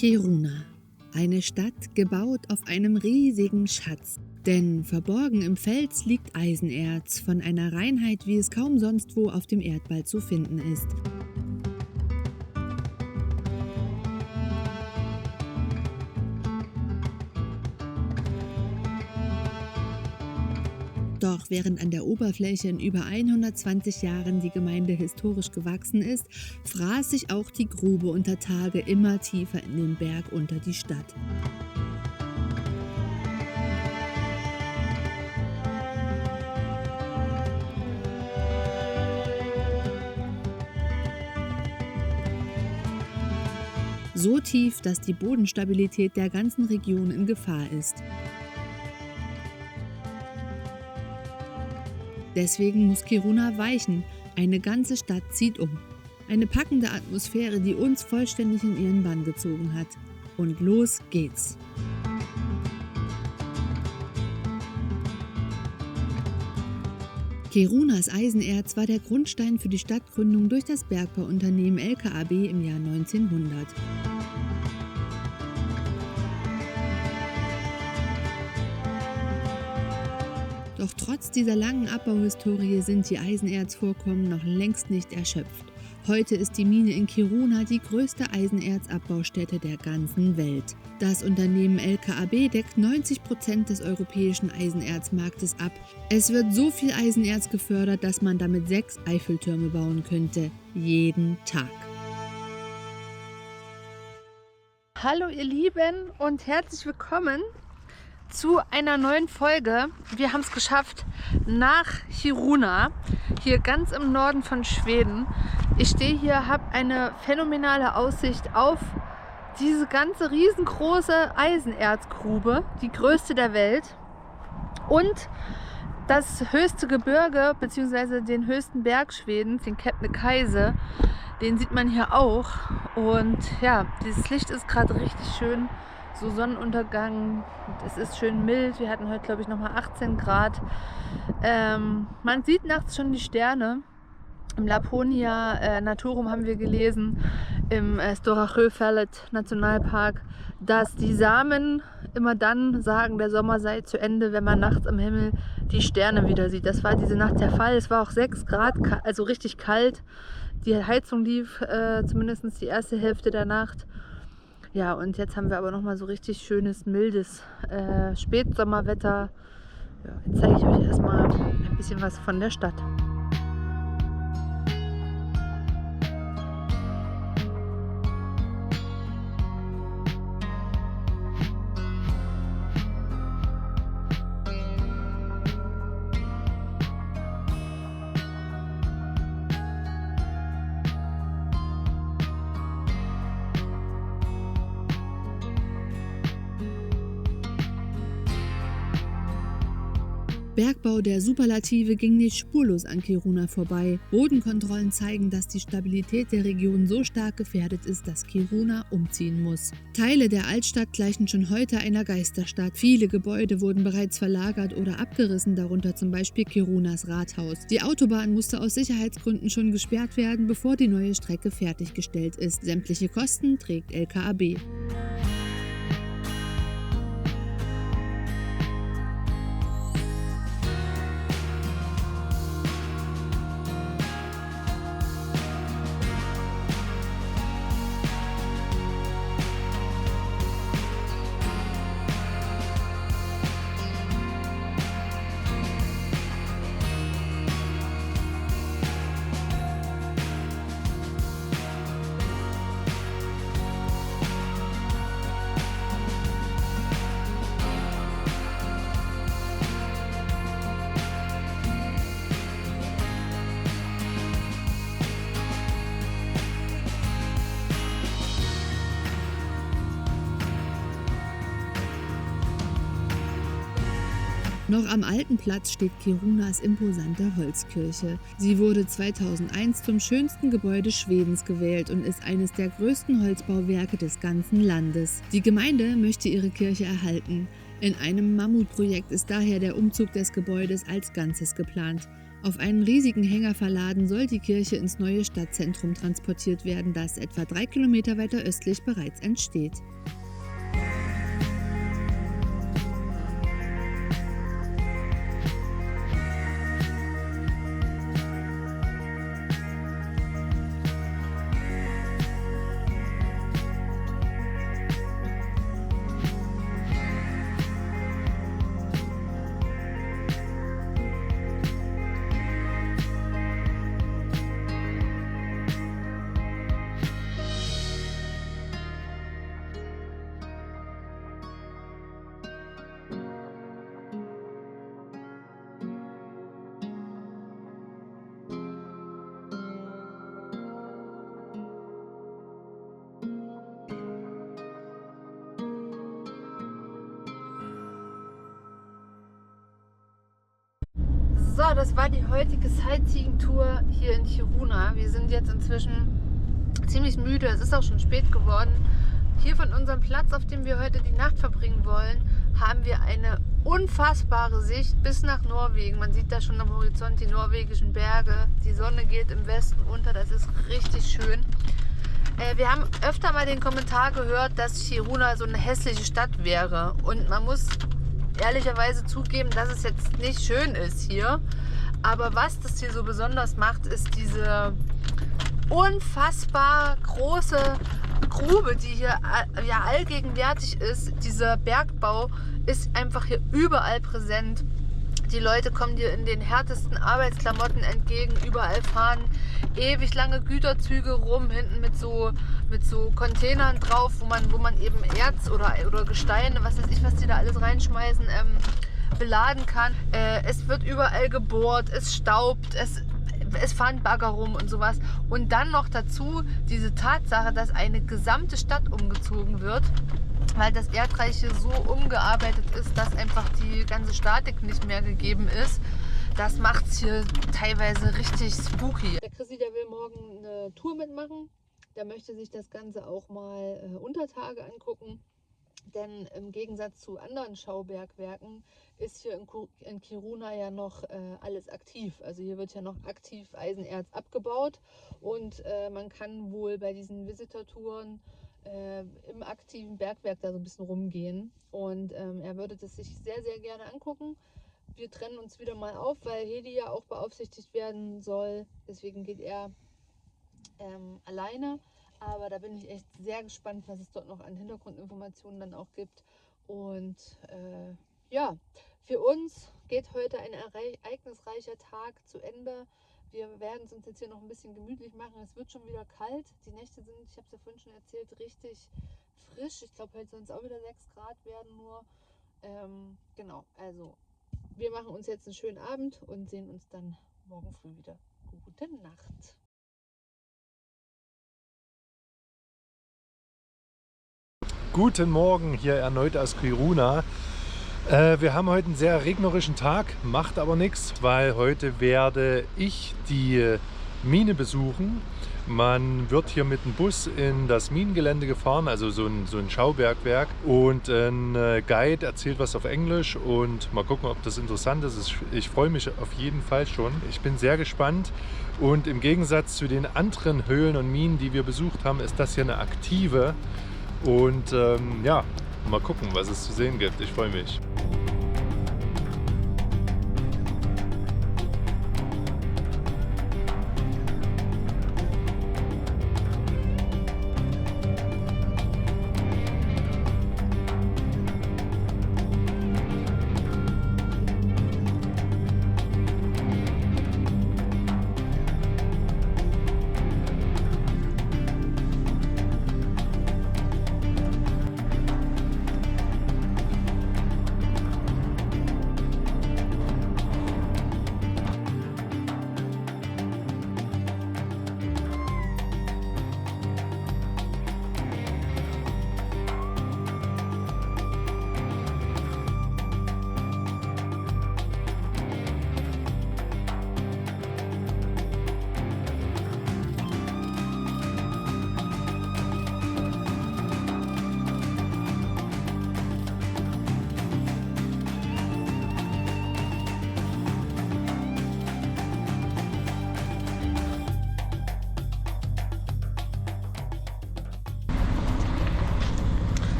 Kiruna, eine Stadt gebaut auf einem riesigen Schatz. Denn verborgen im Fels liegt Eisenerz von einer Reinheit, wie es kaum sonst wo auf dem Erdball zu finden ist. Doch während an der Oberfläche in über 120 Jahren die Gemeinde historisch gewachsen ist, fraß sich auch die Grube unter Tage immer tiefer in den Berg unter die Stadt. So tief, dass die Bodenstabilität der ganzen Region in Gefahr ist. Deswegen muss Kiruna weichen. Eine ganze Stadt zieht um. Eine packende Atmosphäre, die uns vollständig in ihren Bann gezogen hat. Und los geht's. Kirunas Eisenerz war der Grundstein für die Stadtgründung durch das Bergbauunternehmen LKAB im Jahr 1900. Doch trotz dieser langen Abbauhistorie sind die Eisenerzvorkommen noch längst nicht erschöpft. Heute ist die Mine in Kiruna die größte Eisenerzabbaustätte der ganzen Welt. Das Unternehmen LKAB deckt 90% des europäischen Eisenerzmarktes ab. Es wird so viel Eisenerz gefördert, dass man damit 6 Eiffeltürme bauen könnte. Jeden Tag. Hallo ihr Lieben und herzlich willkommen zu einer neuen Folge. Wir haben es geschafft nach Kiruna, hier ganz im Norden von Schweden. Ich stehe hier, habe eine phänomenale Aussicht auf diese ganze riesengroße Eisenerzgrube, die größte der Welt, und das höchste Gebirge bzw. den höchsten Berg Schwedens, den Kebnekaise, den sieht man hier auch. Und ja, dieses Licht ist gerade richtig schön. So Sonnenuntergang, es ist schön mild, wir hatten heute glaube ich nochmal 18 Grad. Man sieht nachts schon die Sterne. Im Laponia Naturum haben wir gelesen, im Stora Sjöfallet Nationalpark, dass die Samen immer dann sagen, der Sommer sei zu Ende, wenn man nachts am Himmel die Sterne wieder sieht. Das war diese Nacht der Fall. Es war auch 6 Grad, also richtig kalt. Die Heizung lief zumindest die erste Hälfte der Nacht. Ja, und jetzt haben wir aber nochmal so richtig schönes, mildes Spätsommerwetter. Ja, jetzt zeige ich euch erstmal ein bisschen was von der Stadt. Bergbau der Superlative ging nicht spurlos an Kiruna vorbei. Bodenkontrollen zeigen, dass die Stabilität der Region so stark gefährdet ist, dass Kiruna umziehen muss. Teile der Altstadt gleichen schon heute einer Geisterstadt. Viele Gebäude wurden bereits verlagert oder abgerissen, darunter zum Beispiel Kirunas Rathaus. Die Autobahn musste aus Sicherheitsgründen schon gesperrt werden, bevor die neue Strecke fertiggestellt ist. Sämtliche Kosten trägt LKAB. Noch am alten Platz steht Kirunas imposante Holzkirche. Sie wurde 2001 zum schönsten Gebäude Schwedens gewählt und ist eines der größten Holzbauwerke des ganzen Landes. Die Gemeinde möchte ihre Kirche erhalten. In einem Mammutprojekt ist daher der Umzug des Gebäudes als Ganzes geplant. Auf einen riesigen Hänger verladen soll die Kirche ins neue Stadtzentrum transportiert werden, das etwa 3 Kilometer weiter östlich bereits entsteht. So, das war die heutige Sightseeing-Tour hier in Kiruna. Wir sind jetzt inzwischen ziemlich müde, es ist auch schon spät geworden. Hier von unserem Platz, auf dem wir heute die Nacht verbringen wollen, haben wir eine unfassbare Sicht bis nach Norwegen. Man sieht da schon am Horizont die norwegischen Berge. Die Sonne geht im Westen unter, das ist richtig schön. Wir haben öfter mal den Kommentar gehört, dass Kiruna so eine hässliche Stadt wäre. Und man muss ehrlicherweise zugeben, dass es jetzt nicht schön ist hier. Aber was das hier so besonders macht, ist diese unfassbar große Grube, die hier ja allgegenwärtig ist. Dieser Bergbau ist einfach hier überall präsent. Die Leute kommen dir in den härtesten Arbeitsklamotten entgegen. Überall fahren ewig lange Güterzüge rum, hinten mit so Containern drauf, wo man eben Erz oder Gesteine, was weiß ich, was die da alles reinschmeißen, beladen kann. Es wird überall gebohrt, es staubt, es fahren Bagger rum und sowas. Und dann noch dazu diese Tatsache, dass eine gesamte Stadt umgezogen wird, weil das Erdreich hier so umgearbeitet ist, dass einfach die ganze Statik nicht mehr gegeben ist. Das macht es hier teilweise richtig spooky. Der Chrissy, der will morgen eine Tour mitmachen. Der möchte sich das Ganze auch mal unter Tage angucken. Denn im Gegensatz zu anderen Schaubergwerken ist hier in Kiruna ja noch alles aktiv. Also hier wird ja noch aktiv Eisenerz abgebaut. Und man kann wohl bei diesen Visitortouren im aktiven Bergwerk da so ein bisschen rumgehen. Und er würde das sich sehr, sehr gerne angucken. Wir trennen uns wieder mal auf, weil Hedi ja auch beaufsichtigt werden soll. Deswegen geht er alleine. Aber da bin ich echt sehr gespannt, was es dort noch an Hintergrundinformationen dann auch gibt. Und ja, für uns geht heute ein ereignisreicher Tag zu Ende. Wir werden es uns jetzt hier noch ein bisschen gemütlich machen. Es wird schon wieder kalt. Die Nächte sind, ich habe es ja vorhin schon erzählt, richtig frisch. Ich glaube, heute sollen es auch wieder 6 Grad werden nur. Genau, also wir machen uns jetzt einen schönen Abend und sehen uns dann morgen früh wieder. Gute Nacht. Guten Morgen hier erneut aus Kiruna. Wir haben heute einen sehr regnerischen Tag, macht aber nichts, weil heute werde ich die Mine besuchen. Man wird hier mit dem Bus in das Minengelände gefahren, also so ein Schaubergwerk. Und ein Guide erzählt was auf Englisch und mal gucken, ob das interessant ist. Ich freue mich auf jeden Fall schon. Ich bin sehr gespannt. Und im Gegensatz zu den anderen Höhlen und Minen, die wir besucht haben, ist das hier eine aktive. Und ja, mal gucken, was es zu sehen gibt. Ich freue mich.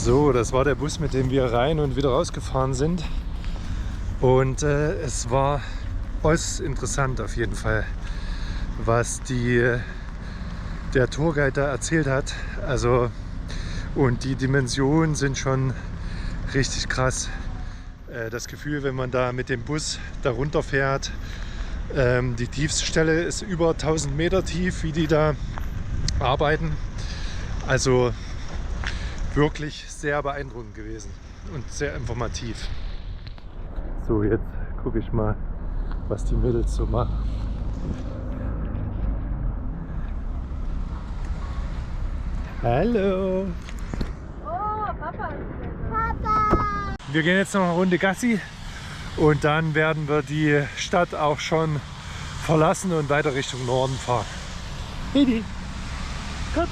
So, das war der Bus, mit dem wir rein und wieder rausgefahren sind. Und es war äußerst interessant auf jeden Fall, was der Tourguide da erzählt hat. Also, und die Dimensionen sind schon richtig krass. Das Gefühl, wenn man da mit dem Bus da runterfährt, die tiefste Stelle ist über 1000 Meter tief, wie die da arbeiten. Also wirklich sehr beeindruckend gewesen und sehr informativ. So, jetzt gucke ich mal, was die Mädels so machen. Hallo! Oh, Papa! Wir gehen jetzt noch eine Runde Gassi und dann werden wir die Stadt auch schon verlassen und weiter Richtung Norden fahren. Hedi, komm!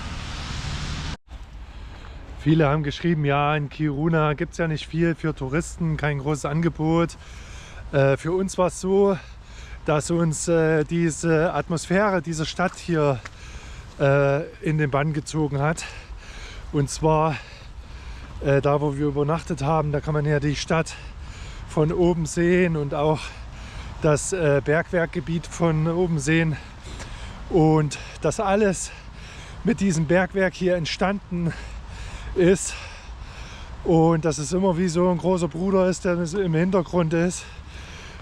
Viele haben geschrieben, ja, in Kiruna gibt es ja nicht viel für Touristen, kein großes Angebot. Für uns war es so, dass uns diese Atmosphäre dieser Stadt hier in den Bann gezogen hat. Und zwar da, wo wir übernachtet haben, da kann man ja die Stadt von oben sehen und auch das Bergwerkgebiet von oben sehen. Und das alles mit diesem Bergwerk hier entstanden ist und dass es immer wie so ein großer Bruder ist, der im Hintergrund ist,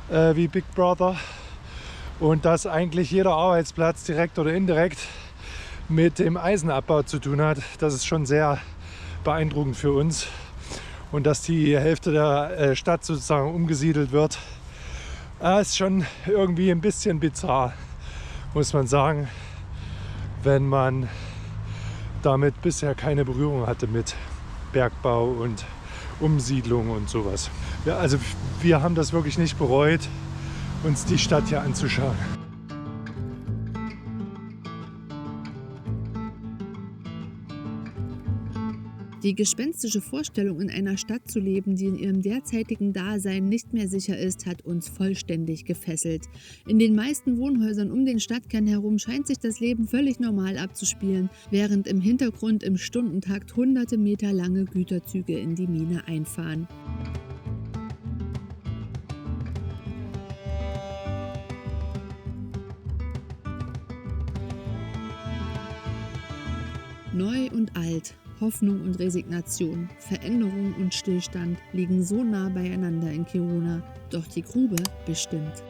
wie Big Brother, und dass eigentlich jeder Arbeitsplatz direkt oder indirekt mit dem Eisenabbau zu tun hat. Das ist schon sehr beeindruckend für uns, und dass die Hälfte der Stadt sozusagen umgesiedelt wird, ist schon irgendwie ein bisschen bizarr, muss man sagen, wenn man damit bisher keine Berührung hatte mit Bergbau und Umsiedlung und sowas. Ja, also wir haben das wirklich nicht bereut, uns die Stadt hier anzuschauen. Die gespenstische Vorstellung, in einer Stadt zu leben, die in ihrem derzeitigen Dasein nicht mehr sicher ist, hat uns vollständig gefesselt. In den meisten Wohnhäusern um den Stadtkern herum scheint sich das Leben völlig normal abzuspielen, während im Hintergrund im Stundentakt hunderte Meter lange Güterzüge in die Mine einfahren. Neu und alt, Hoffnung und Resignation, Veränderung und Stillstand liegen so nah beieinander in Kiruna, doch die Grube bestimmt.